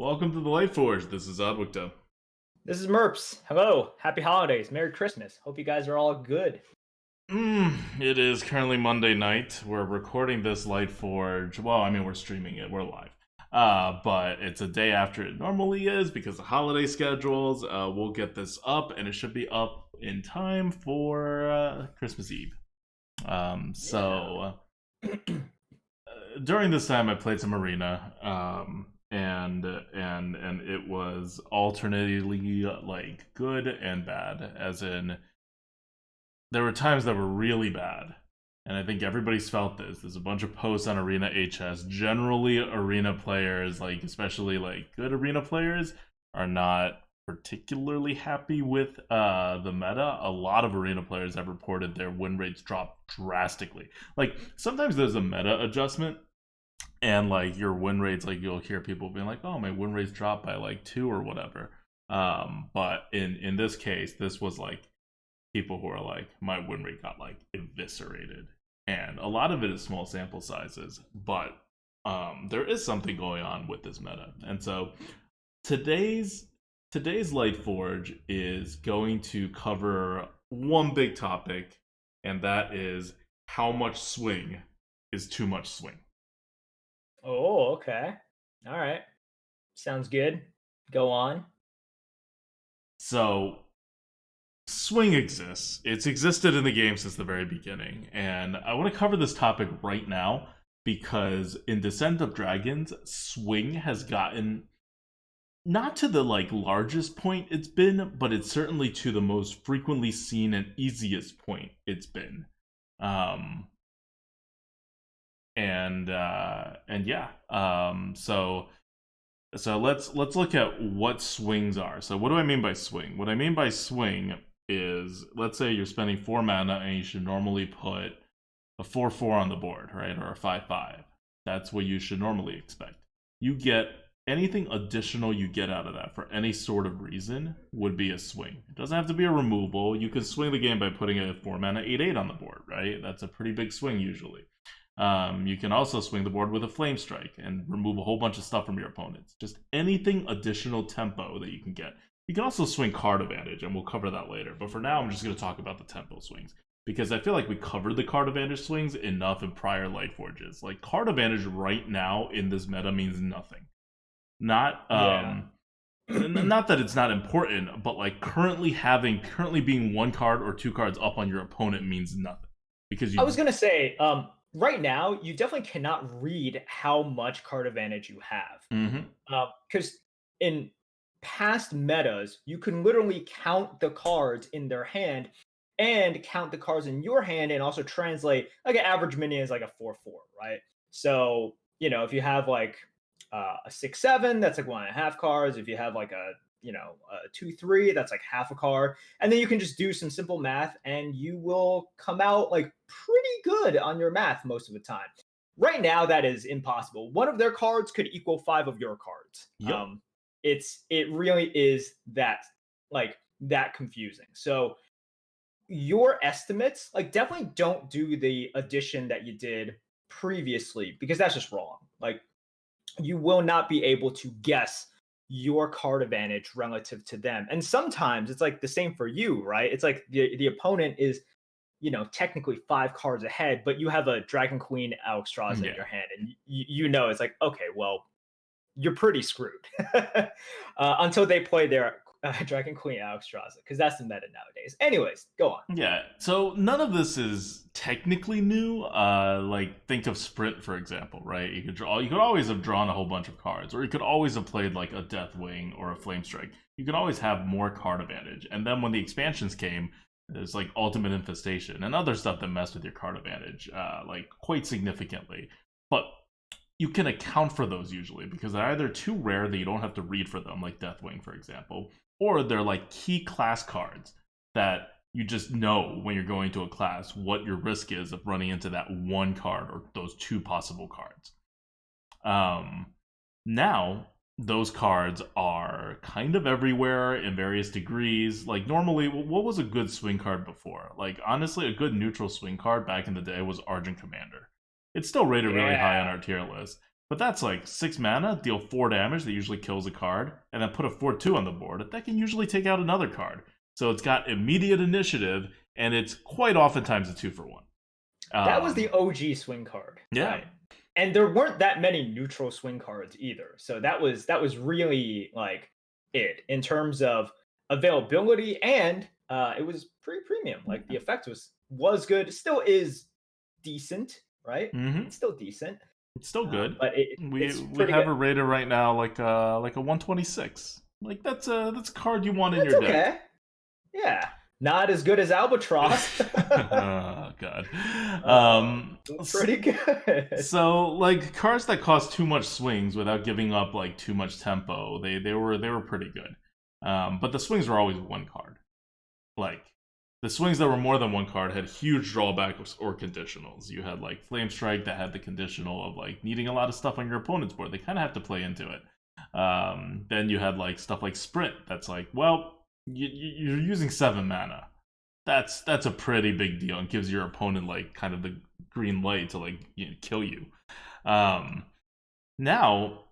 Welcome to the Lightforge. This is ADWCTA. This is Merps. Hello. Happy holidays. Merry Christmas. Hope you guys are all good. It is currently Monday night. We're recording this Lightforge. Well, I mean, we're streaming it. We're live. But it's a day after it normally is because of holiday schedules. We'll get this up, and it should be up in time for Christmas Eve. During this time, I played some Arena. And it was alternately like good and bad, as in there were times that were really bad, and I think everybody's felt this. There's a bunch of posts on Arena HS. Generally, Arena players, like especially like good Arena players, are not particularly happy with the meta. A lot of Arena players have reported their win rates drop drastically. Like sometimes there's a meta adjustment and like your win rates, like you'll hear people being like, oh, my win rates dropped by like 2 or whatever. But in this case, this was like people who are like, my win rate got like eviscerated, and a lot of it is small sample sizes, but there is something going on with this meta. And so today's Lightforge is going to cover one big topic, and that is how much swing is too much swing. Oh, okay. All right. Sounds good. Go on. So, swing exists. It's existed in the game since the very beginning, and I want to cover this topic right now because in Descent of Dragons, swing has gotten not to the like largest point it's been, but it's certainly to the most frequently seen and easiest point it's been. So let's look at what swings are. So what do I mean by swing? What I mean by swing is, let's say you're spending 4 mana and you should normally put a 4/4 on the board, right? Or a 5/5. That's what you should normally expect. You get anything additional you get out of that for any sort of reason would be a swing. It doesn't have to be a removal. You can swing the game by putting a 4 mana 8/8 on the board, right? That's a pretty big swing usually. You can also swing the board with a Flame Strike and remove a whole bunch of stuff from your opponents. Just anything additional tempo that you can get. You can also swing card advantage, and we'll cover that later. But for now, I'm just going to talk about the tempo swings, because I feel like we covered the card advantage swings enough in prior Lightforges. Like, card advantage right now in this meta means nothing. Not not that it's not important, but like currently being 1 card or 2 cards up on your opponent means nothing. Because I was gonna say, right now, you definitely cannot read how much card advantage you have. Because in past metas, you can literally count the cards in their hand and count the cards in your hand, and also translate like an average minion is like a 4/4, right? So, if you have like a 6/7, that's like 1.5 cards. If you have like a 2/3, that's like half a card. And then you can just do some simple math and you will come out like pretty good on your math most of the time. Right now, that is impossible. One of their cards could equal 5 of your cards. Yep. It really is that confusing. So your estimates, like, definitely don't do the addition that you did previously, because that's just wrong. Like, you will not be able to guess your card advantage relative to them. And sometimes it's like the same for you, right? It's like the opponent is, technically 5 cards ahead, but you have a Dragon Queen Alexstrasza in your hand, and it's like, okay, well, you're pretty screwed until they play their Dragon Queen Alexstrasza, because that's the meta nowadays. Anyways, go on. Yeah, so none of this is technically new. Like, think of Sprint, for example, right? You could always have drawn a whole bunch of cards, or you could always have played like a Deathwing or a Flame Strike. You could always have more card advantage. And then when the expansions came, there's like Ultimate Infestation and other stuff that messed with your card advantage, like quite significantly. But you can account for those usually because they're either too rare that you don't have to read for them, like Deathwing, for example, or they're like key class cards that you just know when you're going to a class what your risk is of running into that 1 card or those 2 possible cards. Now, those cards are kind of everywhere in various degrees. Like, normally, what was a good swing card before? Like, honestly, a good neutral swing card back in the day was Argent Commander. It's still rated really high on our tier list. But that's like 6 mana, deal 4 damage, that usually kills a card, and then put a 4/2 on the board. That can usually take out another card. So it's got immediate initiative, and it's quite oftentimes a 2-for-1. That was the OG swing card. Yeah. Right? And there weren't that many neutral swing cards either. So that was really like it in terms of availability, and it was pretty premium. Like the effect was good. It still is decent, right? Mm-hmm. It's still decent. It's still good. But we have a rated right now like a 126. Like that's a card you want in your deck. Okay. Yeah. Not as good as Albatross. Oh god. Pretty good. So like cards that cost too much swings without giving up like too much tempo, they were pretty good. But the swings were always one card. Like the swings that were more than one card had huge drawbacks or conditionals. You had like Flame Strike that had the conditional of like needing a lot of stuff on your opponent's board. They kind of have to play into it. Then you had like stuff like Sprint that's like, well, you're using 7 mana. That's a pretty big deal and gives your opponent like kind of the green light to like kill you. Now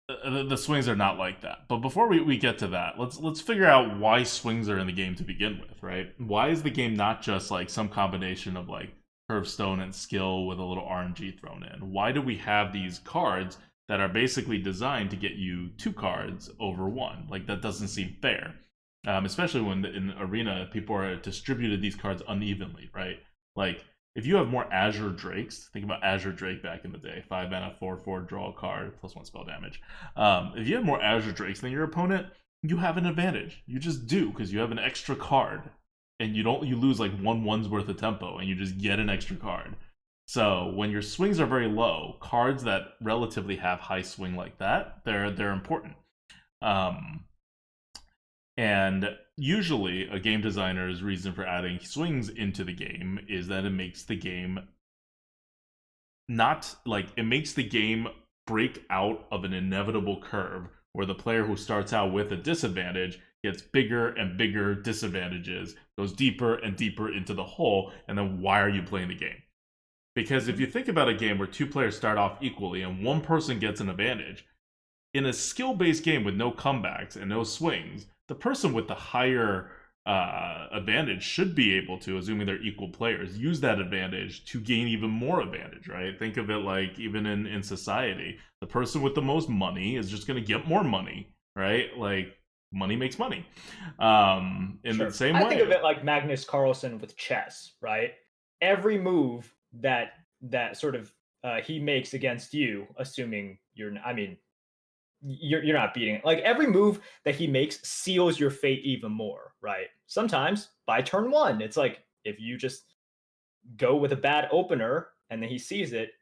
the swings are not like that. But before we get to that, let's figure out why swings are in the game to begin with, right? Why is the game not just like some combination of like Hearthstone and skill with a little RNG thrown in? Why do we have these cards that are basically designed to get you 2 cards over 1? Like that doesn't seem fair. Especially when in Arena, people are distributed these cards unevenly, right? Like, if you have more Azure Drakes, think about Azure Drake back in the day, 5 mana, 4/4, draw a card, +1 spell damage. If you have more Azure Drakes than your opponent, you have an advantage. You just do, because you have an extra card, and you lose like 1/1's worth of tempo, and you just get an extra card. So when your swings are very low, cards that relatively have high swing like that, they're important. And usually a game designer's reason for adding swings into the game is that it makes the game break out of an inevitable curve where the player who starts out with a disadvantage gets bigger and bigger disadvantages, goes deeper and deeper into the hole, and then why are you playing the game? Because if you think about a game where 2 players start off equally and one person gets an advantage, in a skill-based game with no comebacks and no swings, the person with the higher advantage should be able to, assuming they're equal players, use that advantage to gain even more advantage, right? Think of it like even in society, the person with the most money is just going to get more money, right? Like money makes money. In the same way, I think of it like Magnus Carlsen with chess, right? Every move that sort of he makes against you, assuming you're not beating it. Like every move that he makes seals your fate even more, right? Sometimes by turn 1, it's like if you just go with a bad opener and then he sees it,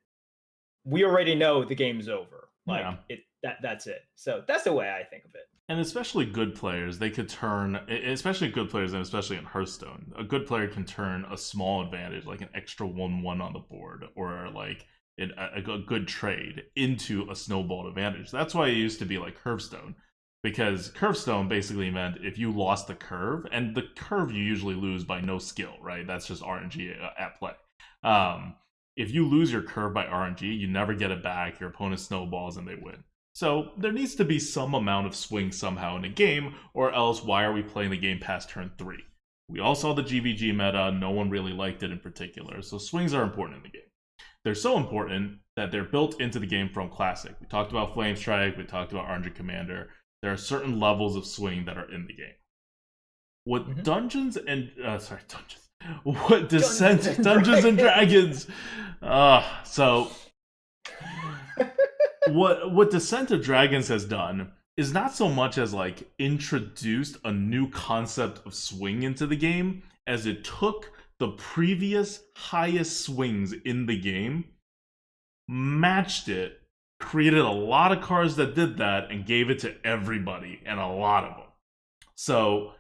we already know the game's over. Like that's it. So that's the way I think of it. And especially good players, they could turn, especially good players, and especially in Hearthstone, a good player can turn a small advantage, like an extra 1/1 on the board, or like a good trade into a snowball advantage. That's why it used to be like Hearthstone, because Hearthstone basically meant if you lost the curve, and the curve you usually lose by no skill, right? That's just RNG at play. If you lose your curve by RNG, you never get it back, your opponent snowballs and they win. So there needs to be some amount of swing somehow in a game, or else why are we playing the game past turn 3? We all saw the GVG meta, no one really liked it in particular, so swings are important in the game. They're so important that they're built into the game from Classic. We talked about Flame Strike, we talked about RNG Commander. There are certain levels of swing that are in the game. What Dungeons and Dungeons and Dragons. So what Descent of Dragons has done is not so much as like introduced a new concept of swing into the game, as it took the previous highest swings in the game, matched it, created a lot of cards that did that, and gave it to everybody, and a lot of them. So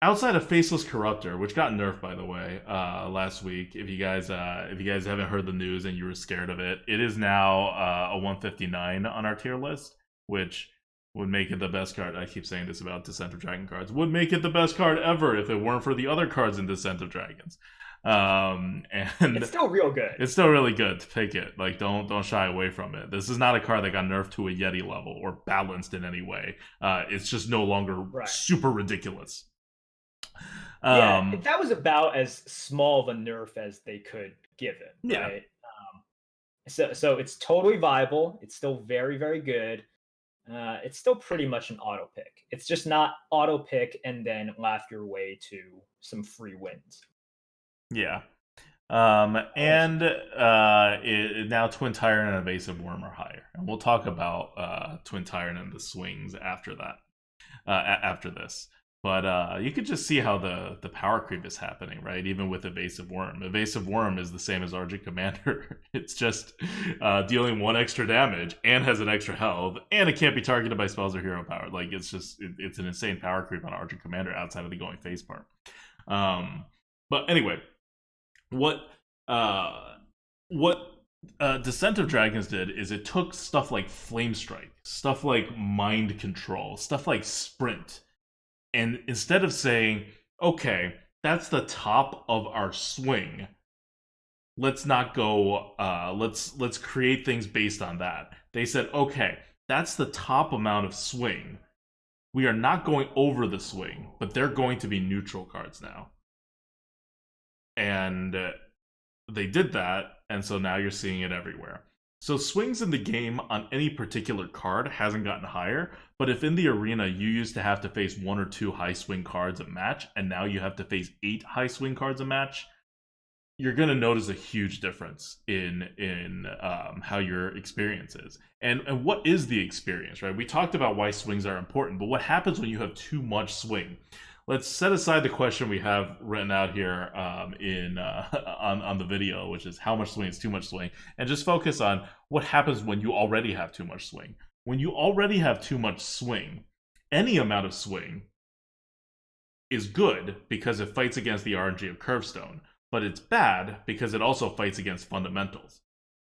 outside of Faceless Corruptor, which got nerfed by the way last week, if you guys haven't heard the news and you were scared of it, it is now a 159 on our tier list, which would make it the best card. I keep saying this about Descent of Dragon cards. Would make it the best card ever if it weren't for the other cards in Descent of Dragons. And It's still real good. it's still really good to pick it. Like, don't shy away from it. This is not a card that got nerfed to a Yeti level or balanced in any way. It's just no longer Right. super ridiculous. Yeah, that was about as small of a nerf as they could give it, Yeah. right? So it's totally viable. It's still very, very good. It's still pretty much an auto pick. It's just not auto pick and then laugh your way to some free wins. Yeah. And now Twin Tyrant and Evasive Worm are higher, and we'll talk about Twin Tyrant and the swings after that. After this, but you could just see how the power creep is happening, right? Even with Evasive Worm. Evasive Worm is the same as Argent Commander. It's just dealing 1 extra damage and has an extra health, and it can't be targeted by spells or hero power. Like, it's just it's an insane power creep on Argent Commander outside of the going face part. But anyway, what Descent of Dragons did is it took stuff like Flame Strike, stuff like Mind Control, stuff like Sprint, and instead of saying, okay, that's the top of our swing, let's not go, let's create things based on that. They said, okay, that's the top amount of swing. We are not going over the swing, but they're going to be neutral cards now. And they did that, and so now you're seeing it everywhere. So swings in the game on any particular card hasn't gotten higher, but if in the arena you used to have to face 1 or 2 high swing cards a match, and now you have to face 8 high swing cards a match, you're going to notice a huge difference in how your experience is. And what is the experience, right? We talked about why swings are important, but what happens when you have too much swing? Let's set aside the question we have written out here on the video, which is how much swing is too much swing, and just focus on what happens when you already have too much swing. When you already have too much swing, any amount of swing is good because it fights against the RNG of Curvestone, but it's bad because it also fights against fundamentals.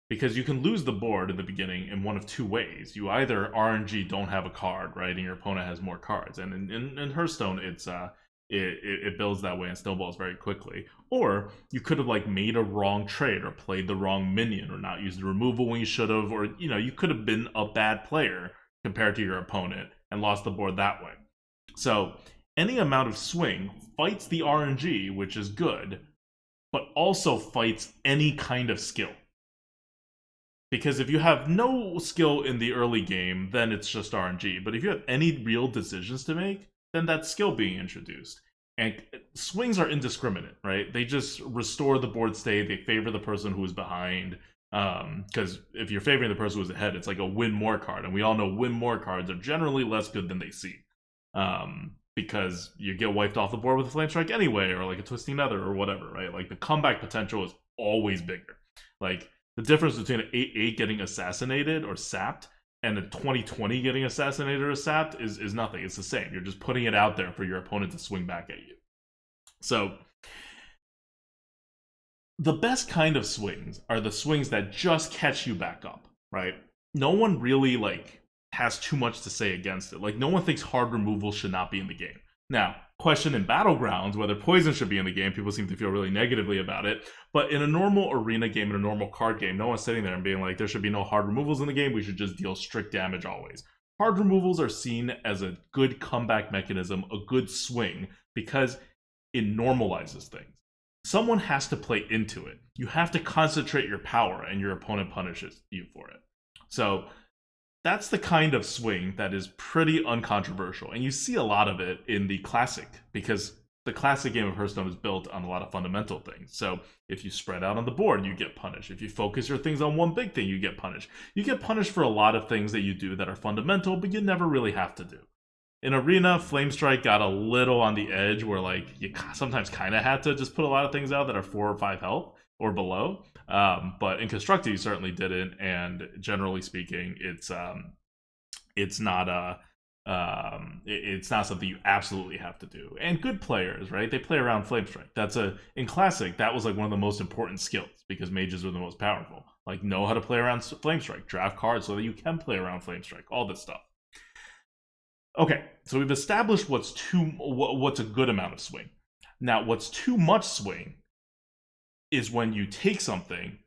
Because you can lose the board in the beginning in one of 2 ways. You either RNG don't have a card, right, and your opponent has more cards. And in Hearthstone, it builds that way and snowballs very quickly. Or you could have like made a wrong trade or played the wrong minion or not used the removal when you should have, or you could have been a bad player compared to your opponent and lost the board that way. So any amount of swing fights the RNG, which is good, but also fights any kind of skill. Because if you have no skill in the early game, then it's just RNG. But if you have any real decisions to make, then that's skill being introduced. And swings are indiscriminate, right? They just restore the board state. They favor the person who is behind. Because if you're favoring the person who's ahead, it's like a win more card. And we all know win more cards are generally less good than they seem. Because you get wiped off the board with a Flame Strike anyway, or like a Twisting Nether or whatever, right? Like the comeback potential is always bigger. Like, the difference between an 8-8 getting assassinated or sapped and a 20-20 getting assassinated or sapped is nothing. It's the same. You're just putting it out there for your opponent to swing back at you. So, the best kind of swings are the swings that just catch you back up, right? No one really, has too much to say against it. Like, no one thinks hard removal should not be in the game. Now, question in Battlegrounds whether poison should be in the game. People seem to feel really negatively about it. But in a normal arena game, in a normal card game, no one's sitting there and being like, there should be no hard removals in the game. We should just deal strict damage always. Hard removals are seen as a good comeback mechanism, a good swing, because it normalizes things. Someone has to play into it. You have to concentrate your power, and your opponent punishes you for it. So that's the kind of swing that is pretty uncontroversial. And you see a lot of it in the Classic, because the Classic game of Hearthstone is built on a lot of fundamental things. So if you spread out on the board, you get punished. If you focus your things on one big thing, you get punished. You get punished for a lot of things that you do that are fundamental, but you never really have to do. In Arena, Flame Strike got a little on the edge where you sometimes kind of had to just put a lot of things out that are 4 or 5 health or below. But in Constructed, you certainly didn't, and generally speaking, it's not it's not something you absolutely have to do. And good players, right? They play around Flame Strike. In Classic, that was one of the most important skills because mages are the most powerful. Know how to play around Flame Strike, draft cards so that you can play around Flame Strike, all this stuff. Okay, so we've established what's a good amount of swing. Now, what's too much swing is when you take something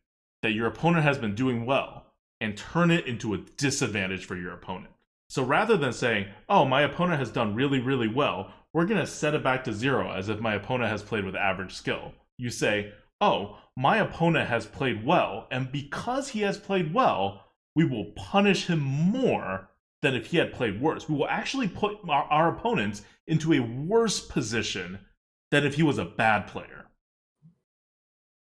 that your opponent has been doing well and turn it into a disadvantage for your opponent. So rather than saying, oh, my opponent has done really, really well, we're going to set it back to 0 as if my opponent has played with average skill. You say, oh, my opponent has played well, and because he has played well, we will punish him more than if he had played worse. We will actually put our opponents into a worse position than if he was a bad player.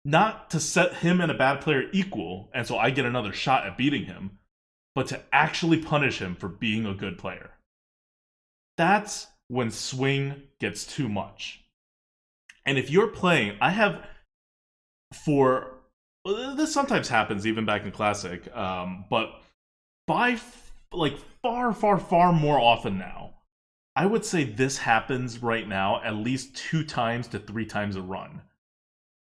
Not to set him and a bad player equal, and so I get another shot at beating him, but to actually punish him for being a good player. That's when swing gets too much. And if you're playing, this sometimes happens even back in Classic, but by far, far, far more often now, I would say this happens right now at least 2 times to 3 times a run,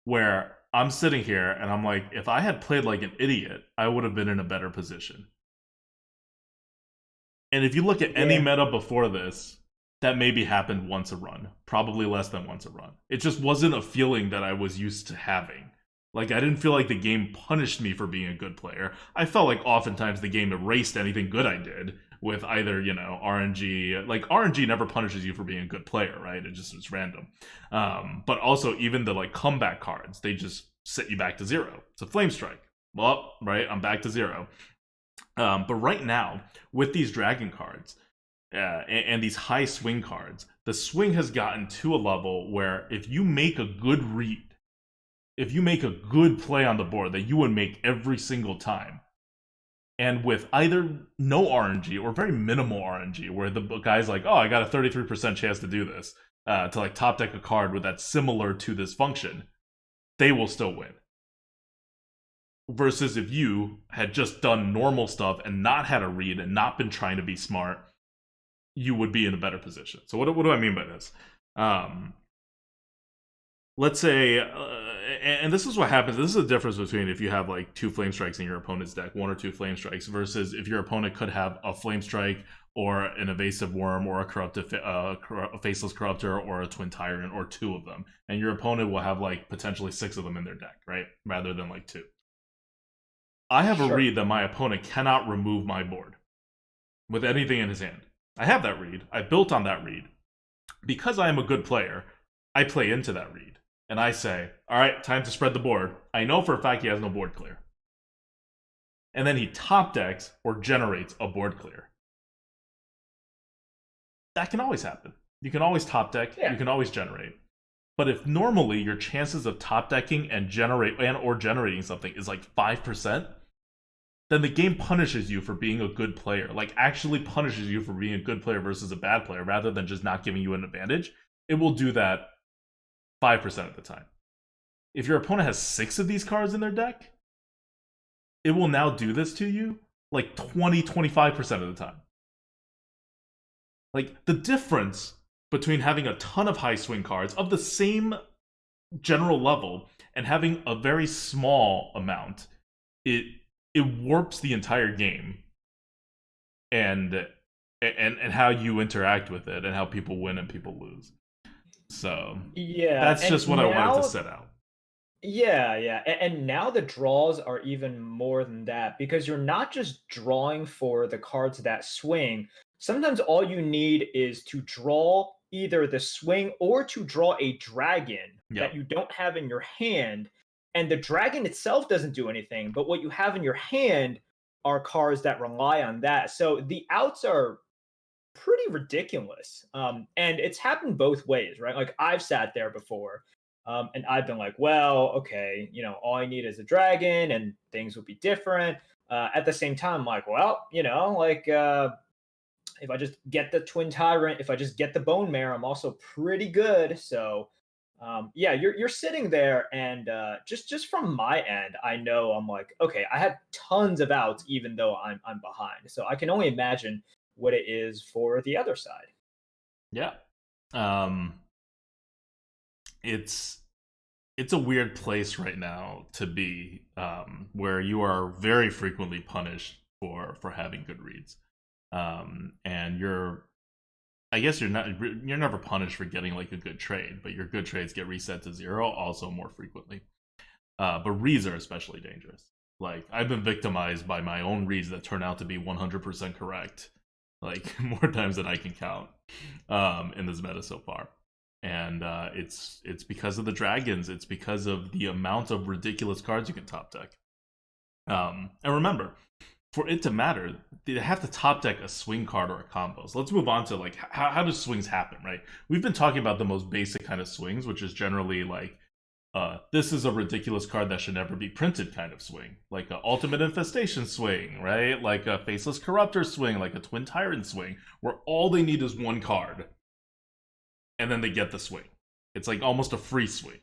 where I'm sitting here and I'm like, if I had played like an idiot, I would have been in a better position. And if you look at any meta before this, that maybe happened once a run, probably less than once a run. It just wasn't a feeling that I was used to having. Like, I didn't feel like the game punished me for being a good player. I felt like oftentimes the game erased anything good I did with either, RNG. Like, RNG never punishes you for being a good player, right? It's random. But also, even the, comeback cards, they just set you back to 0. It's a Flame Strike. Well, right, I'm back to 0. But right now, with these Dragon cards, and these high swing cards, the swing has gotten to a level where if you make a good read, if you make a good play on the board that you would make every single time, and with either no RNG or very minimal RNG, where the guy's like, oh, I got a 33% chance to do this, to top deck a card with that's similar to this function, they will still win. Versus if you had just done normal stuff and not had a read and not been trying to be smart, you would be in a better position. So what do I mean by this? Let's say, and this is what happens. This is the difference between if you have 2 Flame Strikes in your opponent's deck, 1 or 2 Flame Strikes, versus if your opponent could have a Flame Strike or an Evasive Worm or a Faceless Corruptor or a Twin Tyrant or 2 of them. And your opponent will have potentially 6 of them in their deck, right? Rather than 2. I have a read that my opponent cannot remove my board with anything in his hand. I have that read. I built on that read. Because I am a good player, I play into that read. And I say, all right, time to spread the board. I know for a fact he has no board clear. And then he top decks or generates a board clear. That can always happen. You can always top deck. Yeah. You can always generate. But if normally your chances of top decking and generating something is 5%, then the game punishes you for being a good player. Actually punishes you for being a good player versus a bad player, rather than just not giving you an advantage. It will do that 5% of the time. If your opponent has 6 of these cards in their deck, it will now do this to you 20-25% of the time. The difference between having a ton of high swing cards of the same general level and having a very small amount, it warps the entire game and how you interact with it and how people win and people lose. So that's just what I wanted to set out. Yeah. And now the draws are even more than that, because you're not just drawing for the cards that swing. Sometimes all you need is to draw either the swing or to draw a dragon that you don't have in your hand. And the dragon itself doesn't do anything, but what you have in your hand are cards that rely on that. So the outs are pretty ridiculous. And it's happened both ways, right? I've sat there before, and I've been like, well, okay, all I need is a dragon and things will be different. At the same time, I'm like, well, if I just get the Twin Tyrant, if I just get the Bone Mare, I'm also pretty good. So you're sitting there, and just from my end, I know I'm like, okay, I had tons of outs even though I'm behind. So I can only imagine what it is for the other side. Yeah. It's a weird place right now to be, where you are very frequently punished for having good reads. And you're never punished for getting a good trade, but your good trades get reset to 0 also more frequently. But reads are especially dangerous. Like, I've been victimized by my own reads that turn out to be 100% correct, like more times than I can count, in this meta so far. And it's because of the dragons. It's because of the amount of ridiculous cards you can top deck. And remember, for it to matter, they have to top deck a swing card or a combo. So let's move on to like how do swings happen, right? We've been talking about the most basic kind of swings, which is generally like this is a ridiculous card that should never be printed kind of swing, like a ultimate infestation swing, right? Like a faceless corruptor swing, like a twin tyrant swing, where all they need is one card, and then they get the swing. It's like almost a free swing.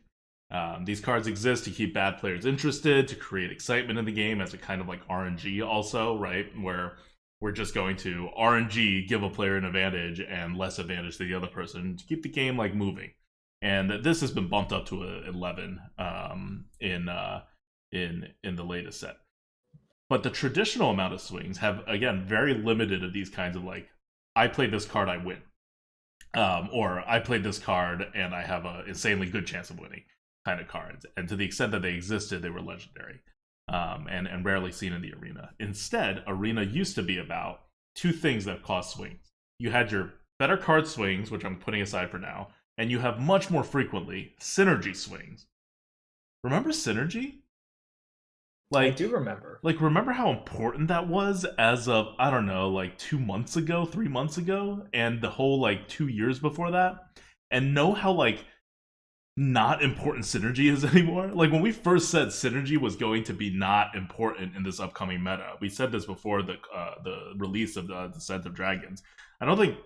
These cards exist to keep bad players interested, to create excitement in the game as a kind of like RNG also, right? Where we're just going to RNG, give a player an advantage and less advantage to the other person to keep the game like moving. And this has been bumped up to 11 in the latest set. But the traditional amount of swings have, again, very limited of these kinds of like, I played this card, I win. Or I played this card and I have an insanely good chance of winning kind of cards. And to the extent that they existed, they were legendary and rarely seen in the arena. Instead, arena used to be about two things that caused swings. You had your better card swings, which I'm putting aside for now, and you have much more frequently synergy swings. Remember synergy? Like, I do remember. Like, remember how important that was as of, I don't know, like 2 months ago, 3 months ago, and the whole, like, 2 years before that? And know how, like, not important synergy is anymore? Like, when we first said synergy was going to be not important in this upcoming meta, we said this before the release of the Descent of Dragons. I don't think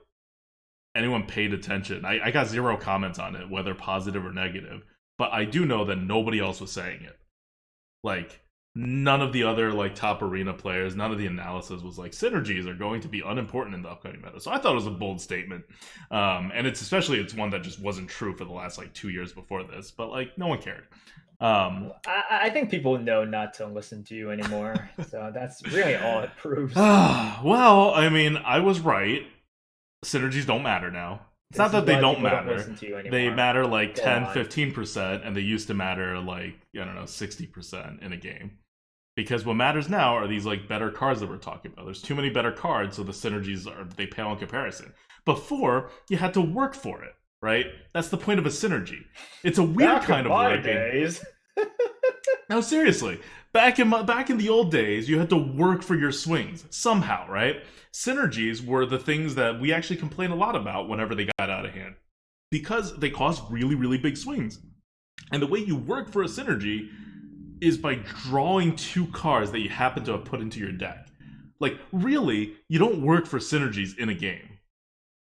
anyone paid attention. I got 0 comments on it, whether positive or negative, but I do know that nobody else was saying it. Like, none of the other like top arena players, none of the analysis was like synergies are going to be unimportant in the upcoming meta. So I thought it was a bold statement, and it's one that just wasn't true for the last like 2 years before this. But like no one cared. I think people know not to listen to you anymore, so that's really all it proves. Well, I mean, I was right. Synergies don't matter now. It's not that they don't matter. They matter like 10, 15%, and they used to matter like, I don't know, 60% in a game. Because what matters now are these like better cards that we're talking about. There's too many better cards, so the synergies they pale in comparison. Before, you had to work for it, right? That's the point of a synergy. It's a weird kind of working. Days. No, seriously. Back in the old days, you had to work for your swings somehow, right? Synergies were the things that we actually complain a lot about whenever they got out of hand, because they caused really, really big swings. And the way you work for a synergy is by drawing 2 cards that you happen to have put into your deck. Like, really, you don't work for synergies in a game.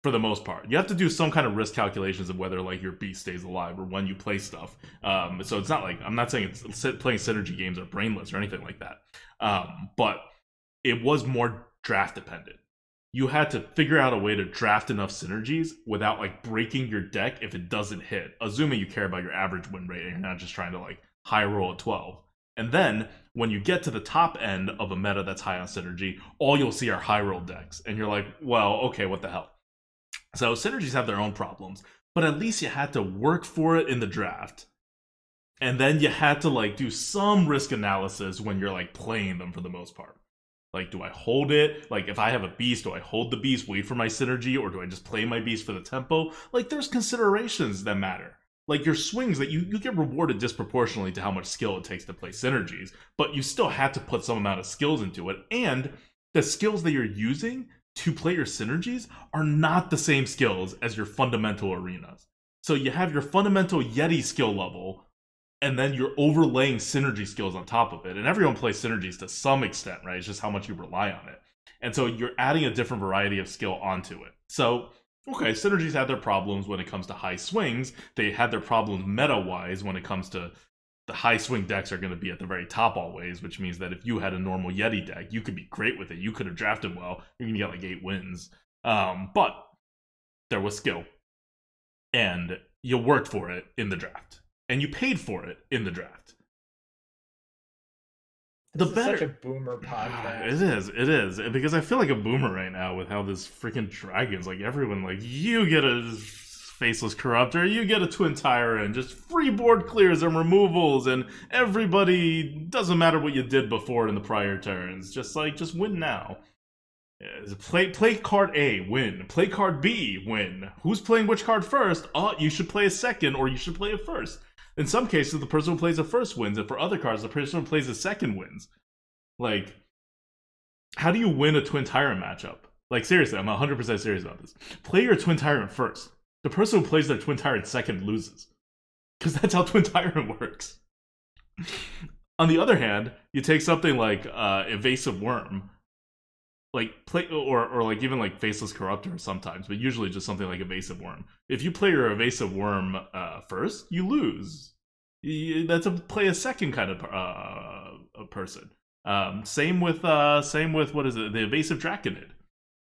For the most part, you have to do some kind of risk calculations of whether like your beast stays alive or when you play stuff. So it's not like, I'm not saying playing synergy games are brainless or anything like that. But it was more draft dependent. You had to figure out a way to draft enough synergies without like breaking your deck if it doesn't hit, assuming you care about your average win rate and you're not just trying to like high roll a 12. And then when you get to the top end of a meta that's high on synergy, all you'll see are high roll decks, and you're like, well, okay, what the hell. So synergies have their own problems, but at least you had to work for it in the draft. And then you had to like do some risk analysis when you're like playing them for the most part. Like, do I hold it? Like, if I have a beast, do I hold the beast, wait for my synergy, or do I just play my beast for the tempo? Like, there's considerations that matter. Like, your swings that you get rewarded disproportionately to how much skill it takes to play synergies, but you still have to put some amount of skills into it, and the skills that you're using to play your synergies are not the same skills as your fundamental arenas. So you have your fundamental Yeti skill level, and then you're overlaying synergy skills on top of it. And everyone plays synergies to some extent, right? It's just how much you rely on it. And so you're adding a different variety of skill onto it. So, okay, synergies had their problems when it comes to high swings. They had their problems meta-wise when it comes to the high swing decks are going to be at the very top always, which means that if you had a normal Yeti deck, you could be great with it. You could have drafted well. You're going to get like 8 wins. But there was skill. And you worked for it in the draft. And you paid for it in the draft. This is such a boomer podcast. It is. Because I feel like a boomer right now with how this freaking dragons, like everyone, like, you get a Faceless Corruptor, you get a Twin Tyrant, just free board clears and removals, and everybody, doesn't matter what you did before in the prior turns, just win now. Play card A, win. Play card B, win. Who's playing which card first? Oh, you should play a second, or you should play a first. In some cases, the person who plays a first wins, and for other cards, the person who plays a second wins. Like, how do you win a Twin Tyrant matchup? Like, seriously, I'm 100% serious about this. Play your Twin Tyrant first. The person who plays their Twin Tyrant second loses. Because that's how Twin Tyrant works. On the other hand, you take something like Evasive Worm, like play or like even like Faceless Corruptor sometimes, but usually just something like Evasive Worm. If you play your Evasive Worm first, you lose. That's a play a second kind of a person. Same with what is it? The Evasive Draconid.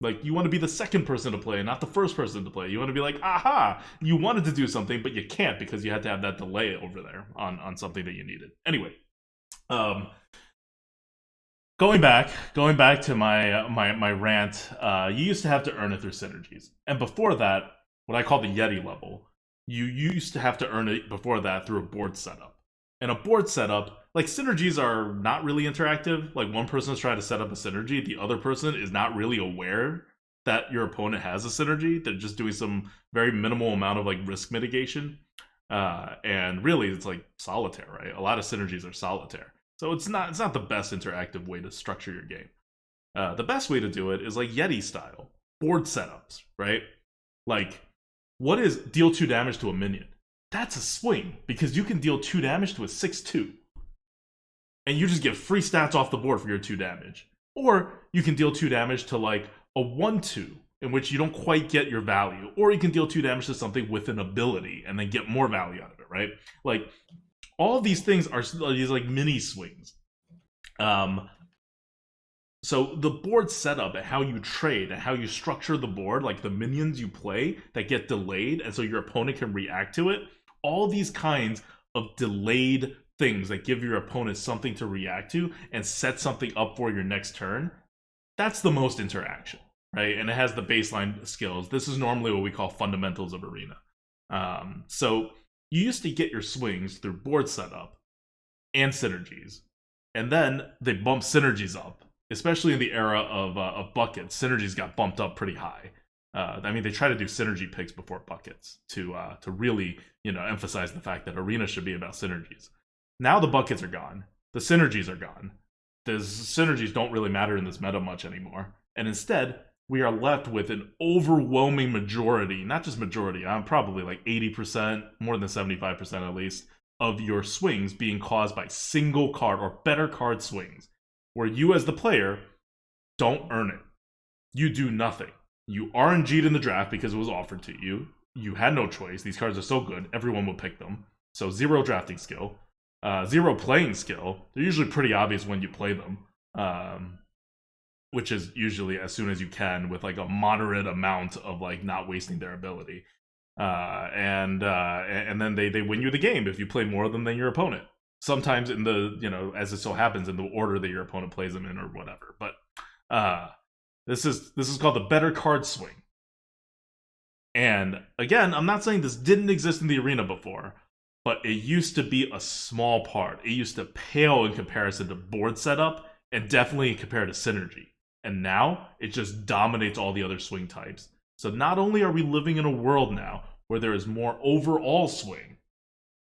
Like, you want to be the second person to play, not the first person to play. You want to be like, aha, you wanted to do something, but you can't because you had to have that delay over there on something that you needed. Anyway, going back to my rant, you used to have to earn it through synergies, and before that, what I call the Yeti level, you used to have to earn it before that through a board setup. And a board setup, like, synergies are not really interactive. Like, one person is trying to set up a synergy, the other person is not really aware that your opponent has a synergy. They're just doing some very minimal amount of like risk mitigation, and really it's like solitaire, right? A lot of synergies are solitaire. So it's not the best interactive way to structure your game. The best way to do it is like Yeti style board setups, right? Like, what is deal 2 damage to a minion? That's a swing, because you can deal 2 damage to a 6/2. And you just get free stats off the board for your 2 damage. Or you can deal 2 damage to like a 1/2, in which you don't quite get your value. Or you can deal 2 damage to something with an ability and then get more value out of it, right? Like, all of these things are these like mini swings. So the board setup and how you trade and how you structure the board, like the minions you play that get delayed, and so your opponent can react to it, all these kinds of delayed things that give your opponent something to react to and set something up for your next turn, that's the most interaction, right? And it has the baseline skills. This is normally what we call fundamentals of Arena. So you used to get your swings through board setup and synergies, and then they bump synergies up, especially in the era of buckets. Synergies got bumped up pretty high. I mean, they try to do synergy picks before buckets to really, emphasize the fact that Arena should be about synergies. Now the buckets are gone. The synergies are gone. The synergies don't really matter in this meta much anymore. And instead, we are left with an overwhelming majority, not just majority, I'm probably like 80%, more than 75% at least, of your swings being caused by single card or better card swings, where you as the player don't earn it. You do nothing. You RNG'd in the draft because it was offered to you. You had no choice. These cards are so good, everyone will pick them. So 0 drafting skill. 0 playing skill. They're usually pretty obvious when you play them, which is usually as soon as you can with like a moderate amount of like not wasting their ability. And then they win you the game if you play more of them than your opponent. Sometimes in the, as it so happens, in the order that your opponent plays them in or whatever. But this is called the better card swing. And again, I'm not saying this didn't exist in the Arena before, but it used to be a small part. It used to pale in comparison to board setup, and definitely compared to synergy. And now, it just dominates all the other swing types. So not only are we living in a world now where there is more overall swing,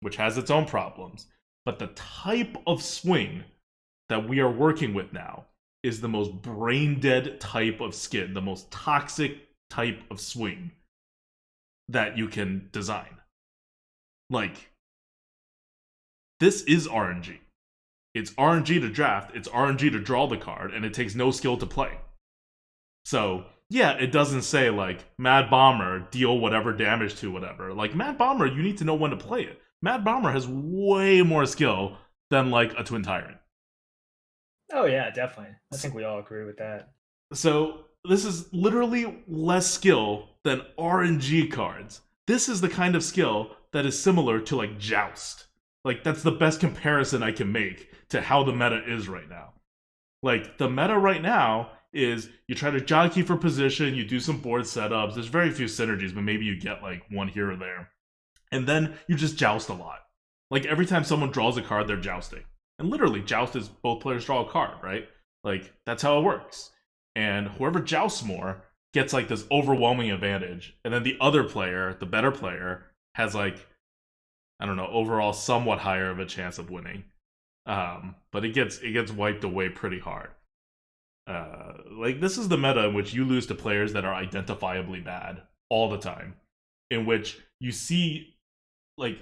which has its own problems, but the type of swing that we are working with now is the most brain-dead type of skin, the most toxic type of swing that you can design. Like, this is RNG. It's RNG to draft, it's RNG to draw the card, and it takes no skill to play. So, yeah, it doesn't say, like, Mad Bomber, deal whatever damage to whatever. Like, Mad Bomber, you need to know when to play it. Mad Bomber has way more skill than, like, a Twin Tyrant. Oh, yeah, definitely. I think we all agree with that. So, this is literally less skill than RNG cards. This is the kind of skill that is similar to, like, Joust. Like, that's the best comparison I can make to how the meta is right now. Like, the meta right now is you try to jockey for position, you do some board setups. There's very few synergies, but maybe you get like one here or there. And then you just joust a lot. Like every time someone draws a card, they're jousting. And literally, joust is both players draw a card, right? Like that's how it works. And whoever jousts more gets like this overwhelming advantage. And then the other player, the better player, has like, I don't know, overall somewhat higher of a chance of winning. But it gets wiped away pretty hard. Like this is the meta in which you lose to players that are identifiably bad all the time, in which you see, like,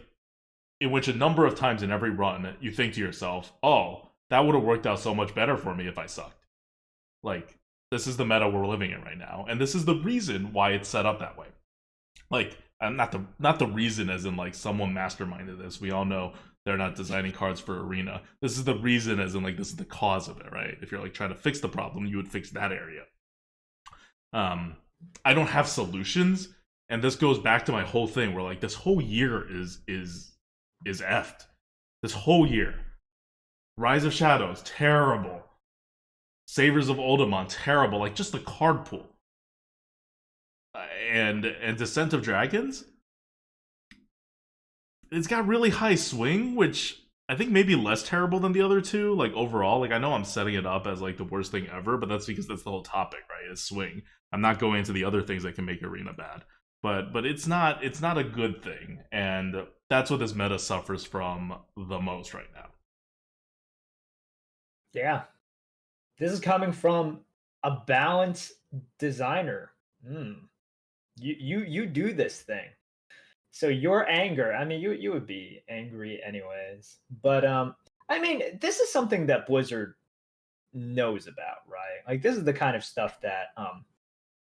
in which a number of times in every run you think to yourself, "Oh, that would have worked out so much better for me if I sucked." Like this is the meta we're living in right now, and this is the reason why it's set up that way. Like, not the reason as in like someone masterminded this. We all know they're not designing cards for Arena. This is the reason as in like this is the cause of it, right? If you're like trying to fix the problem, you would fix that area. I don't have solutions, and this goes back to my whole thing where like this whole year is effed. This whole year. Rise of Shadows, terrible. Savers of Oldemon, terrible. Like just the card pool. And Descent of Dragons, it's got really high swing, which I think maybe less terrible than the other two. Like overall, like I know I'm setting it up as like the worst thing ever, but that's because that's the whole topic, right? Is swing. I'm not going into the other things that can make Arena bad, but it's not a good thing, and that's what this meta suffers from the most right now. Yeah, this is coming from a balanced designer. You do this thing. So your anger, I mean, you would be angry anyways. But I mean, this is something that Blizzard knows about, right? Like this is the kind of stuff that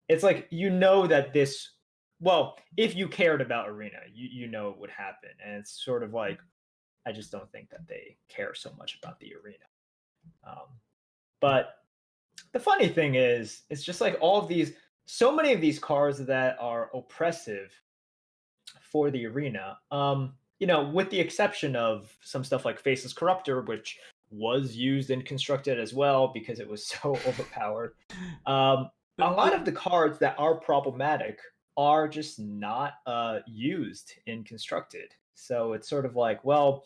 it's like that this, well, if you cared about Arena, you know it would happen. And it's sort of like I just don't think that they care so much about the Arena. But the funny thing is, it's just like all of these, so many of these cards that are oppressive for the Arena. With the exception of some stuff like Faceless Corruptor, which was used and constructed as well because it was so overpowered. A lot of the cards that are problematic are just not used in constructed. So it's sort of like, well,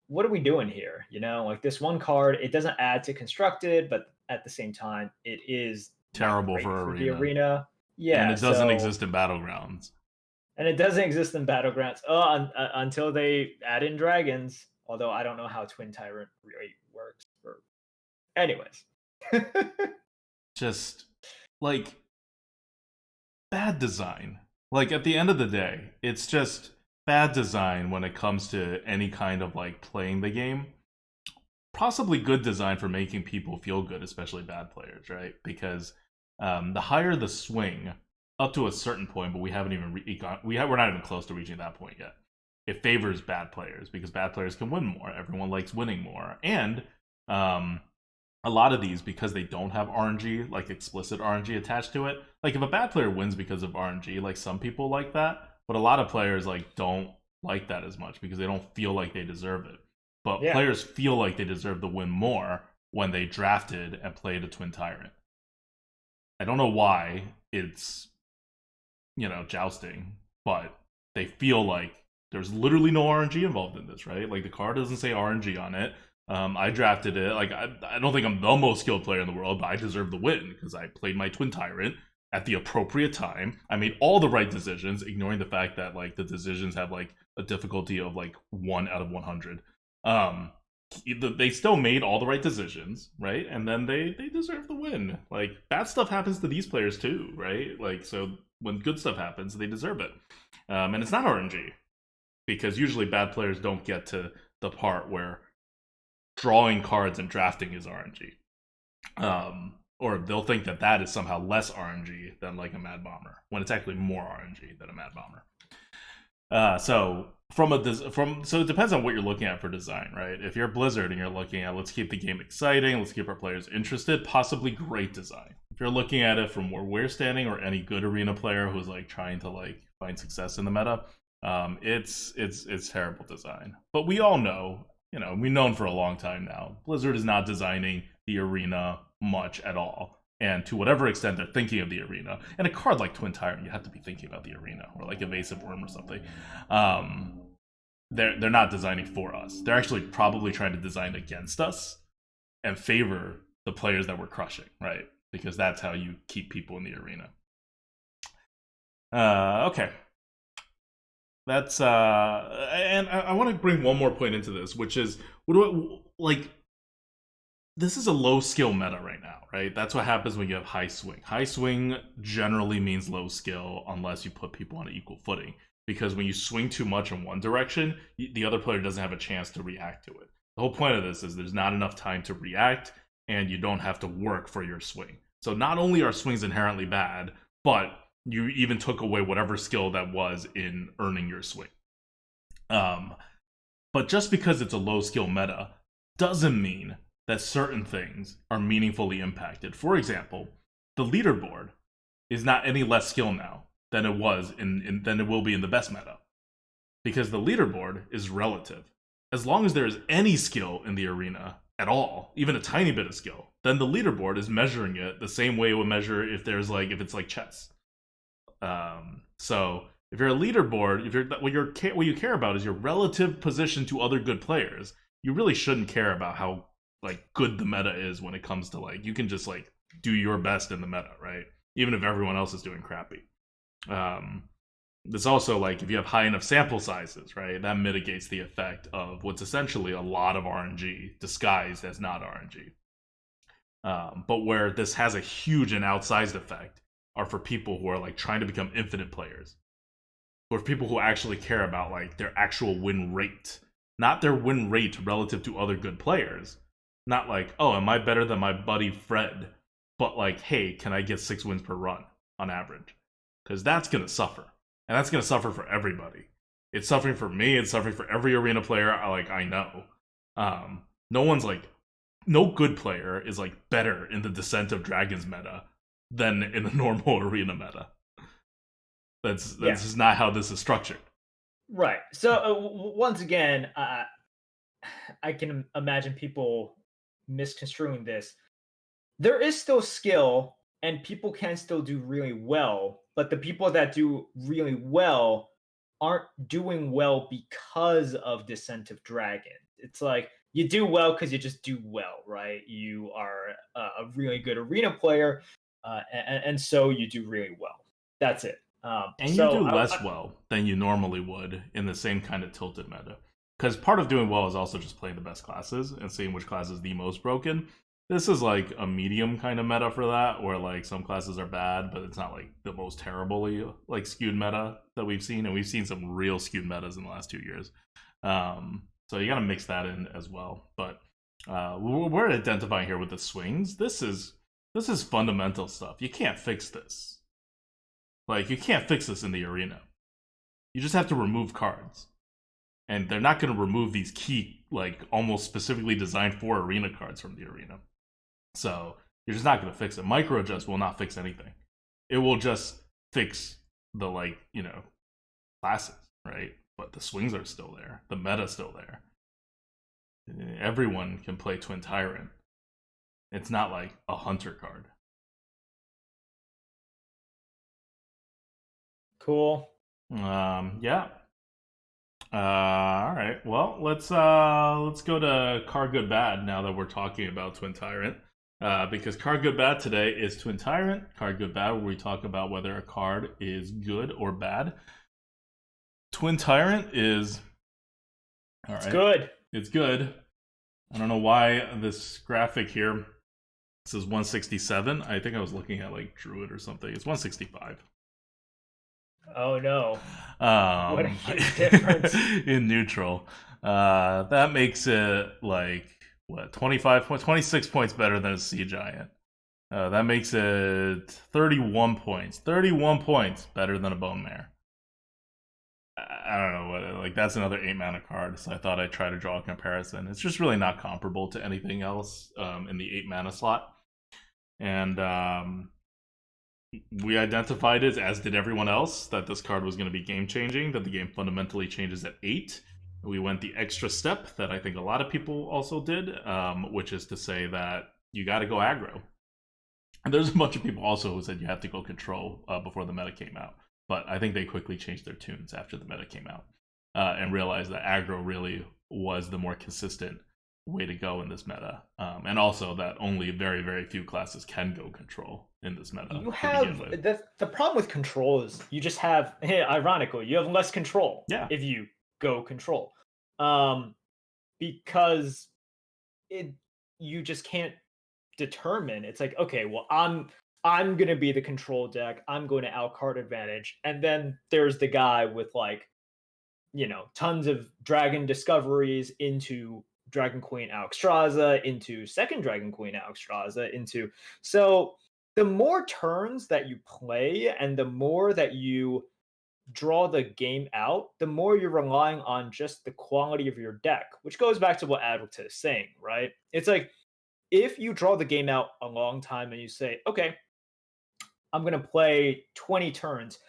what are we doing here? Like this one card, it doesn't add to constructed, but at the same time, it is terrible for the Arena. Yeah, and it doesn't exist in Battlegrounds. And it doesn't exist in Battlegrounds until they add in dragons. Although I don't know how Twin Tyrant really works. Anyways. Just, like, bad design. Like, at the end of the day, it's just bad design when it comes to any kind of, like, playing the game. Possibly good design for making people feel good, especially bad players, right? Because the higher the swing, up to a certain point, but we haven't even we're not even close to reaching that point yet. It favors bad players because bad players can win more. Everyone likes winning more, and a lot of these, because they don't have RNG, like explicit RNG attached to it. Like if a bad player wins because of RNG, like some people like that, but a lot of players like don't like that as much because they don't feel like they deserve it. But players feel like they deserve the win more when they drafted and played a Twin Tyrant. I don't know why it's jousting, but they feel like there's literally no RNG involved in this, right? Like the card doesn't say RNG on it. I drafted it. Like I don't think I'm the most skilled player in the world, but I deserve the win because I played my Twin Tyrant at the appropriate time. I made all the right decisions, ignoring the fact that like the decisions have like a difficulty of like 1 out of 100. They still made all the right decisions, right? And then they deserve the win. Like bad stuff happens to these players too, right? Like so when good stuff happens, they deserve it. And it's not RNG because usually bad players don't get to the part where drawing cards and drafting is RNG. Or they'll think that is somehow less RNG than like a Mad Bomber when it's actually more RNG than a Mad Bomber. So it depends on what you're looking at for design, right? If you're Blizzard and you're looking at let's keep the game exciting, let's keep our players interested, possibly great design. If you're looking at it from where we're standing or any good Arena player who's like trying to like find success in the meta, it's terrible design. But we all know, we've known for a long time now, Blizzard is not designing the Arena much at all. And to whatever extent they're thinking of the arena, and a card like Twin Tyrant, you have to be thinking about the arena, or like Evasive Worm or something. They're not designing for us. They're actually probably trying to design against us and favor the players that we're crushing, right? Because that's how you keep people in the arena. Okay. That's and I want to bring one more point into this, which is this is a low skill meta right now, right? That's what happens when you have high swing. High swing generally means low skill unless you put people on an equal footing. Because when you swing too much in one direction, the other player doesn't have a chance to react to it. The whole point of this is there's not enough time to react, and you don't have to work for your swing. So not only are swings inherently bad, but you even took away whatever skill that was in earning your swing. But just because it's a low skill meta doesn't mean that certain things are meaningfully impacted. For example, the leaderboard is not any less skill now than it was than it will be in the best meta, because the leaderboard is relative. As long as there is any skill in the arena at all, even a tiny bit of skill, then the leaderboard is measuring it the same way it would measure if it's like chess. So if you're a leaderboard, what you care about is your relative position to other good players. You really shouldn't care about how like good the meta is when it comes to like you can just like do your best in the meta, right? Even if everyone else is doing crappy. It's also like if you have high enough sample sizes, right? That mitigates the effect of what's essentially a lot of RNG disguised as not RNG. But where this has a huge and outsized effect are for people who are like trying to become infinite players, or people who actually care about like their actual win rate, not their win rate relative to other good players. Not like, oh, am I better than my buddy Fred? But like, hey, can I get 6 wins per run on average? Because that's going to suffer. And that's going to suffer for everybody. It's suffering for me. It's suffering for every arena player I know. No good player is like better in the Descent of Dragons meta than in the normal arena meta. That's just not how this is structured. Right. So once again, I can imagine people misconstruing this. There is still skill, and people can still do really well, but the people that do really well aren't doing well because of Descent of Dragon. It's like you do well because you just do well, right? You are a really good arena player, and so you do really well. That's it. And you do less well than you normally would in the same kind of tilted meta. Because part of doing well is also just playing the best classes and seeing which class is the most broken. This is like a medium kind of meta for that, where like some classes are bad, but it's not like the most terribly like skewed meta that we've seen, and we've seen some real skewed metas in the last 2 years. So you got to mix that in as well. But we're identifying here with the swings. This is fundamental stuff. You can't fix this. Like you can't fix this in the arena. You just have to remove cards. And they're not going to remove these key, like, almost specifically designed for arena cards from the arena. So, you're just not going to fix it. Micro adjust will not fix anything. It will just fix the, like, classes, right? But the swings are still there. The meta's still there. Everyone can play Twin Tyrant. It's not like a Hunter card. Cool. Yeah. All right. Well, let's go to Card Good Bad now that we're talking about Twin Tyrant. Because Card Good Bad today is Twin Tyrant. Card Good Bad, where we talk about whether a card is good or bad. Twin Tyrant is all right. It's good. It's good. I don't know why this graphic here says 167. I think I was looking at like Druid or something. It's 165. Oh no. What a huge difference. In neutral. That makes it like what, 26 points better than a Sea Giant. That makes it 31 points. 31 points better than a Bone Mare. I don't know what, like, that's another 8 mana card, so I thought I'd try to draw a comparison. It's just really not comparable to anything else in the 8 mana slot. And we identified it, as did everyone else, that this card was going to be game-changing, that the game fundamentally changes at 8. We went the extra step that I think a lot of people also did, which is to say that you got to go aggro. And there's a bunch of people also who said you have to go control before the meta came out. But I think they quickly changed their tunes after the meta came out and realized that aggro really was the more consistent way to go in this meta. And also that only very, very few classes can go control in this meta You to begin have with. the problem with control is you just have ironically, you have less control Yeah. if you go control. Because it you just can't determine. It's like, okay, well, I'm gonna be the control deck. I'm going to out card advantage, and then there's the guy with like tons of dragon discoveries into Dragon Queen Alexstrasza, into second Dragon Queen Alexstrasza, into so the more turns that you play and the more that you draw the game out, the more you're relying on just the quality of your deck, which goes back to what ADWCTA is saying, right? It's like if you draw the game out a long time and you say, okay, I'm going to play 20 turns,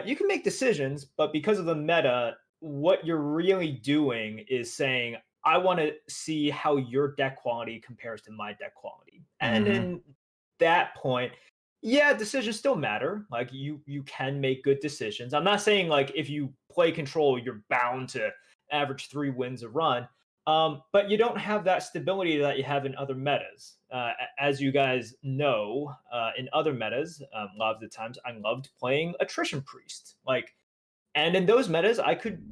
you can make decisions, but because of the meta, what you're really doing is saying, I want to see how your deck quality compares to my deck quality. And in that point, yeah, decisions still matter. Like you can make good decisions. I'm not saying like if you play control, you're bound to average 3 wins a run. But you don't have that stability that you have in other metas. As you guys know, in other metas, a lot of the times I loved playing Attrition Priest. And in those metas, I could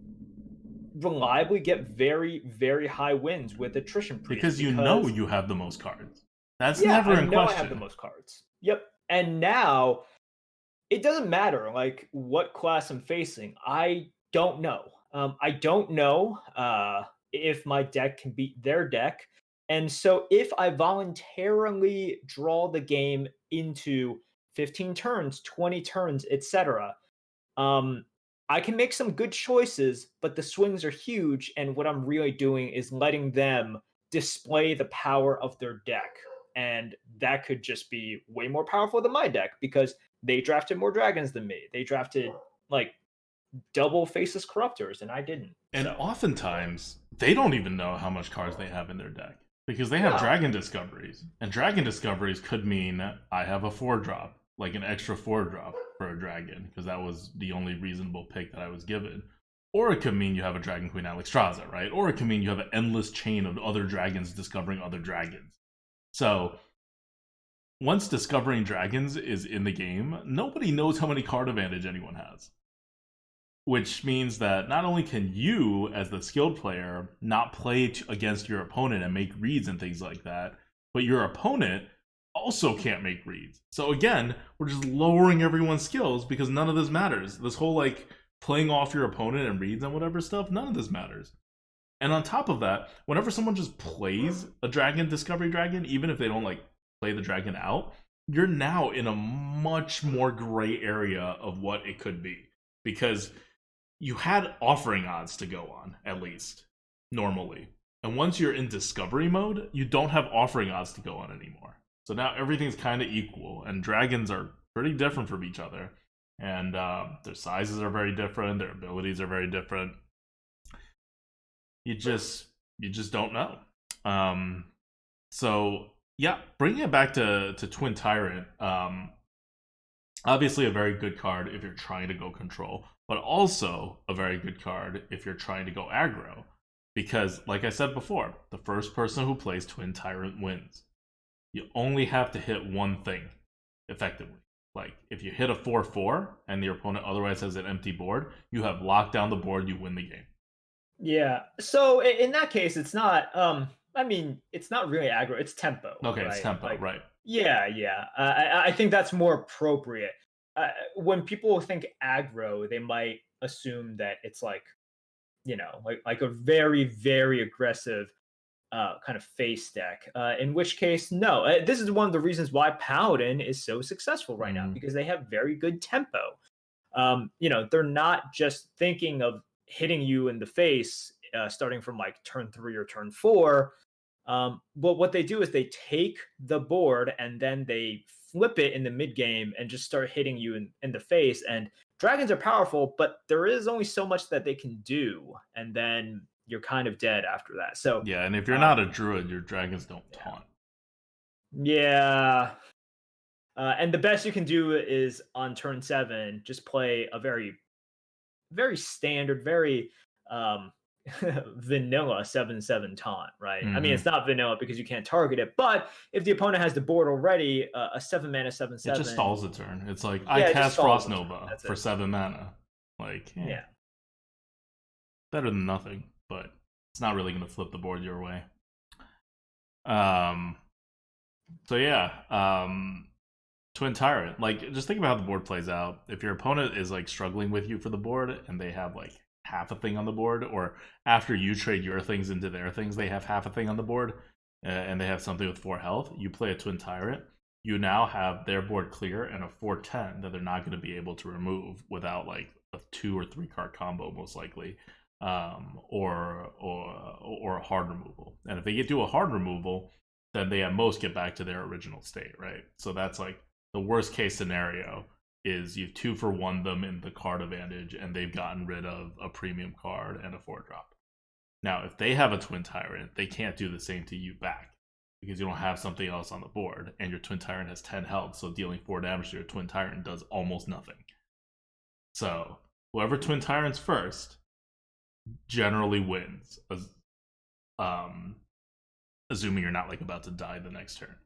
reliably get very, very high wins with Attrition Priest Because you know you have the most cards. That's yeah, never I in know I have the question. most cards. Yep. And now it doesn't matter like what class I'm facing. I don't know. I don't know if my deck can beat their deck. And so if I voluntarily draw the game into 15 turns, 20 turns, etc., um, I can make some good choices, but the swings are huge. And what I'm really doing is letting them display the power of their deck. And that could just be way more powerful than my deck because they drafted more dragons than me. They drafted like double faceless corruptors, and I didn't. And So oftentimes, they don't even know how much cards they have in their deck. Because they have no, dragon discoveries. And dragon discoveries could mean I have a 4-drop, like an extra 4-drop for a dragon, because that was the only reasonable pick that I was given. Or it could mean you have a Dragon Queen Alexstrasza, right? Or it could mean you have an endless chain of other dragons discovering other dragons. So once discovering dragons is in the game, nobody knows how many card advantage anyone has. Which means that not only can you, as the skilled player, not play against your opponent and make reads and things like that, but your opponent also can't make reads. So again, we're just lowering everyone's skills because none of this matters. This whole like playing off your opponent and reads and whatever stuff, none of this matters. And on top of that, whenever someone just plays a dragon, discovery dragon, even if they don't like play the dragon out, you're now in a much more gray area of what it could be. Because you had offering odds to go on, at least, normally. And once you're in discovery mode, you don't have offering odds to go on anymore. So now everything's kind of equal, and dragons are pretty different from each other. And their sizes are very different, their abilities are very different. You just don't know. So yeah, bringing it back to Twin Tyrant, obviously a very good card if you're trying to go control, but also a very good card if you're trying to go aggro. Because, like I said before, the first person who plays Twin Tyrant wins. You only have to hit one thing, effectively. Like, if you hit a 4-4 and your opponent otherwise has an empty board, you have locked down the board, you win the game. yeah. So in that case, it's not. I mean, it's not really aggro. It's tempo. Okay, right? it's tempo, Like, right. yeah, yeah. I think that's more appropriate. When people think aggro, they might assume that it's like like a very, very aggressive kind of face deck. In which case, no. This is one of the reasons why Paladin is so successful right now because they have very good tempo. They're not just thinking of hitting you in the face starting from like turn 3 or turn 4. But what they do is they take the board and then they flip it in the mid game and just start hitting you in the face. And dragons are powerful, but there is only so much that they can do. And then you're kind of dead after that. So yeah, and if you're not a druid, your dragons don't taunt. yeah. And the best you can do is on turn 7, just play a very, very standard, very vanilla 7/7 taunt, right? I mean, Mm-hmm. it's not vanilla because you can't target it, but if the opponent has the board already, a 7 mana It just 7/7, stalls a turn. It's like, I yeah, it just cast stalls Frost the turn. Nova That's for it. 7 mana. Like, Yeah. better than nothing, but it's not really going to flip the board your way. Um, so yeah, Twin Tyrant. Like, just think about how the board plays out. If your opponent is like struggling with you for the board, and they have like half a thing on the board, or after you trade your things into their things, they have half a thing on the board, and they have something with 4 health. You play a Twin Tyrant. You now have their board clear and a 4/10 that they're not going to be able to remove without like a 2 or 3 card combo, most likely, or a hard removal. And if they do a hard removal, then they at most get back to their original state, right? So that's like the worst case scenario is you 2-for-1 them in the card advantage, and they've gotten rid of a premium card and a 4-drop. Now, if they have a Twin Tyrant, they can't do the same to you back because you don't have something else on the board, and your Twin Tyrant has 10 health, so dealing 4 damage to your Twin Tyrant does almost nothing. So, whoever Twin Tyrant's first generally wins, assuming you're not like about to die the next turn.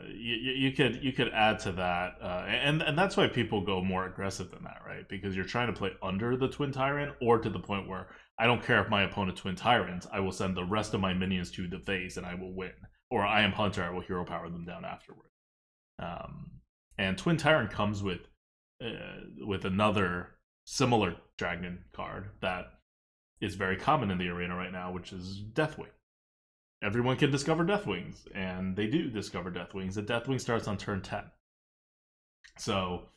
You could add to that, and that's why people go more aggressive than that, right? Because you're trying to play under the Twin Tyrant, or to the point where I don't care if my opponent Twin Tyrants, I will send the rest of my minions to the face and I will win. Or I am Hunter, I will hero power them down afterward. And Twin Tyrant comes with another similar dragon card that is very common in the arena right now, which is Deathwing. Everyone can discover Deathwings, and they do discover Deathwings. The Deathwing starts on turn 10. So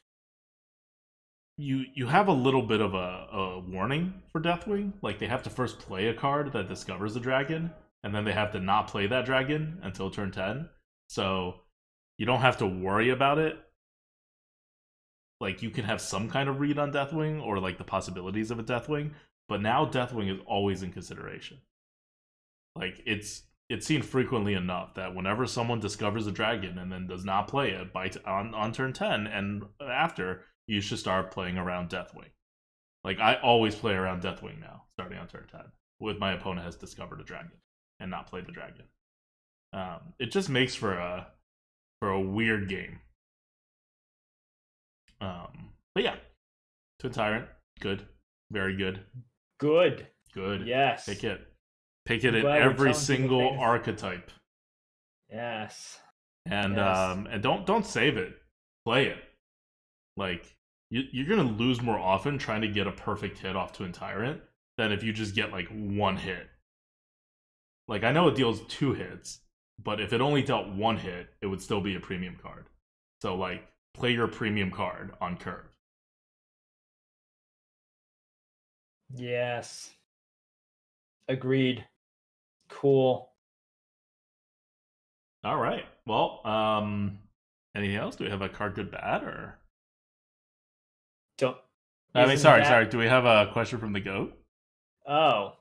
you have a little bit of a warning for Deathwing. Like, they have to first play a card that discovers a dragon, and then they have to not play that dragon until turn 10. So you don't have to worry about it. Like, you can have some kind of read on Deathwing, or like the possibilities of a Deathwing, but now Deathwing is always in consideration. Like, it's seen frequently enough that whenever someone discovers a dragon and then does not play it on turn 10 and after, you should start playing around Deathwing. Like, I always play around Deathwing now, starting on turn 10, with my opponent has discovered a dragon and not played the dragon. It just makes for a weird game. But yeah, Twin Tyrant, good, very good, Good. Yes. Pick it in Glad every single archetype. Yes. And and don't save it. Play it. Like, you're gonna lose more often trying to get a perfect hit off Twin Tyrant than if you just get like 1 hit. Like, I know it deals 2 hits, but if it only dealt 1 hit, it would still be a premium card. So like, play your premium card on curve. Yes. Agreed. Cool. All right. Well, anything else? Do we have a card good bad, or? Sorry. Do we have a question from the GOAT? Oh,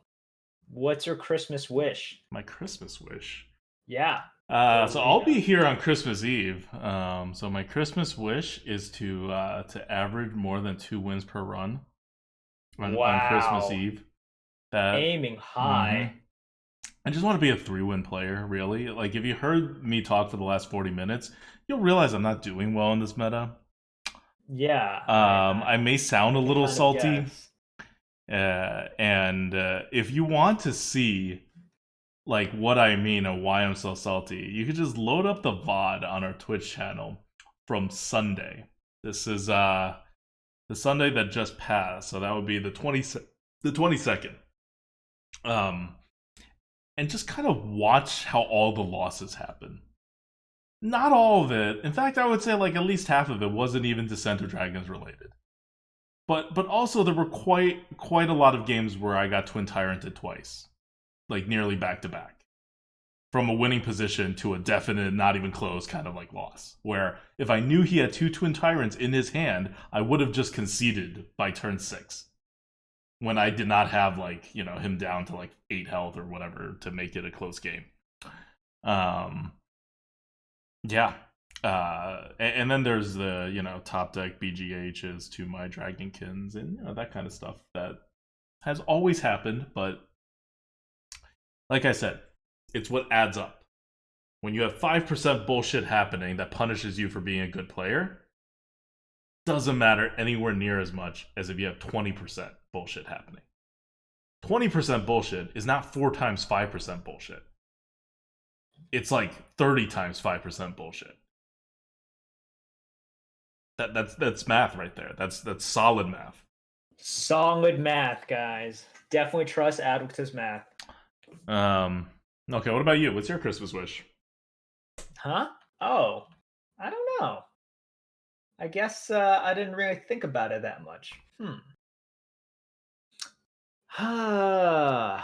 what's your Christmas wish? My Christmas wish. Yeah. So I'll be here on Christmas Eve. So my Christmas wish is to average more than 2 wins per run on Christmas Eve. Aiming high. Mm-hmm. I just want to be a 3-win player, really. Like, if you heard me talk for the last 40 minutes, you'll realize I'm not doing well in this meta. Yeah. I may sound a little salty. And if you want to see like what I mean and why I'm so salty, you could just load up the VOD on our Twitch channel from Sunday. This is the Sunday that just passed, so that would be the 22nd. And just kind of watch how all the losses happen. Not all of it. In fact, I would say like at least half of it wasn't even Descent of Dragons related. But also there were quite a lot of games where I got Twin Tyranted twice. Like nearly back to back. From a winning position to a definite, not even close kind of like loss. Where if I knew he had 2 Twin Tyrants in his hand, I would have just conceded by turn 6. When I did not have, like, you know, him down to like 8 health or whatever to make it a close game. Yeah. And then there's the top deck BGHs to my Dragonkins and that kind of stuff that has always happened, but like I said, it's what adds up. When you have 5% bullshit happening that punishes you for being a good player, doesn't matter anywhere near as much as if you have 20% bullshit happening. 20% bullshit is not 4 times 5% bullshit. It's like 30 times 5% bullshit. That's math right there. That's solid math. Solid math, guys. Definitely trust ADWCTA's math. Okay, what about you? What's your Christmas wish? Huh? Oh, I don't know. I guess I didn't really think about it that much. All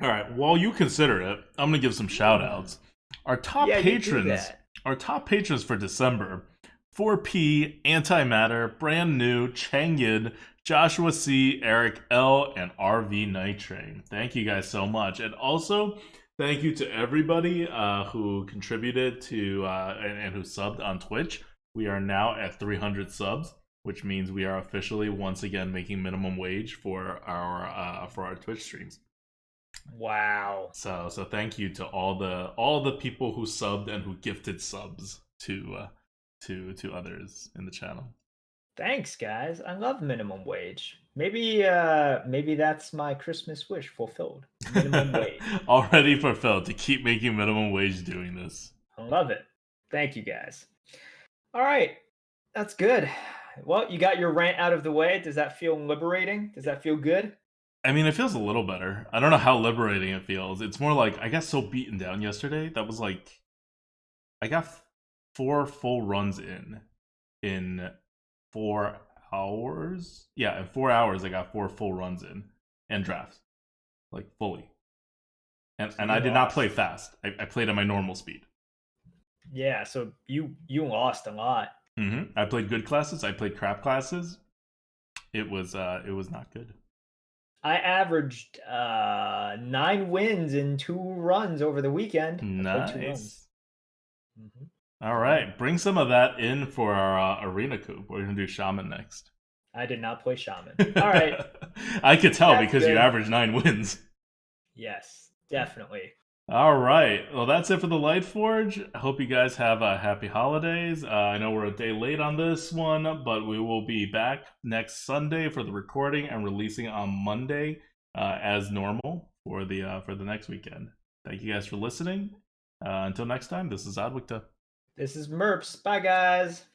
right, while you consider it, I'm gonna give some shout outs. Our top patrons for December: 4P, Antimatter, Brand New, Changin, Joshua C, Eric L, and RV Night Train. Thank you guys so much. And also, thank you to everybody who contributed to and who subbed on Twitch. We are now at 300 subs, which means we are officially once again making minimum wage for our Twitch streams. Wow. So thank you to all the people who subbed and who gifted subs to others in the channel. Thanks, guys. I love minimum wage. Maybe that's my Christmas wish fulfilled. Minimum wage. Already fulfilled, to keep making minimum wage doing this. I love it. Thank you, guys. All right. That's good. Well, you got your rant out of the way. Does that feel liberating? Does that feel good? I mean, it feels a little better. I don't know how liberating it feels. It's more like I got so beaten down yesterday. That was like I got 4 full runs in 4 hours. Yeah, in 4 hours I got 4 full runs in and drafts, like fully. And I did not play fast. I played at my normal speed. Yeah, so you lost a lot. I played good classes. I played crap classes. It was not good. I averaged 9 wins in 2 runs over the weekend. Nice. All right, bring some of that in for our arena coup. We're gonna do Shaman next. I did not play Shaman. All right. I could tell because you averaged 9 wins. Yes, definitely. All right. Well, that's it for the Lightforge. I hope you guys have happy holidays. I know we're a day late on this one, but we will be back next Sunday for the recording and releasing on Monday as normal for the next weekend. Thank you guys for listening. Until next time, this is ADWCTA. This is Merps. Bye, guys.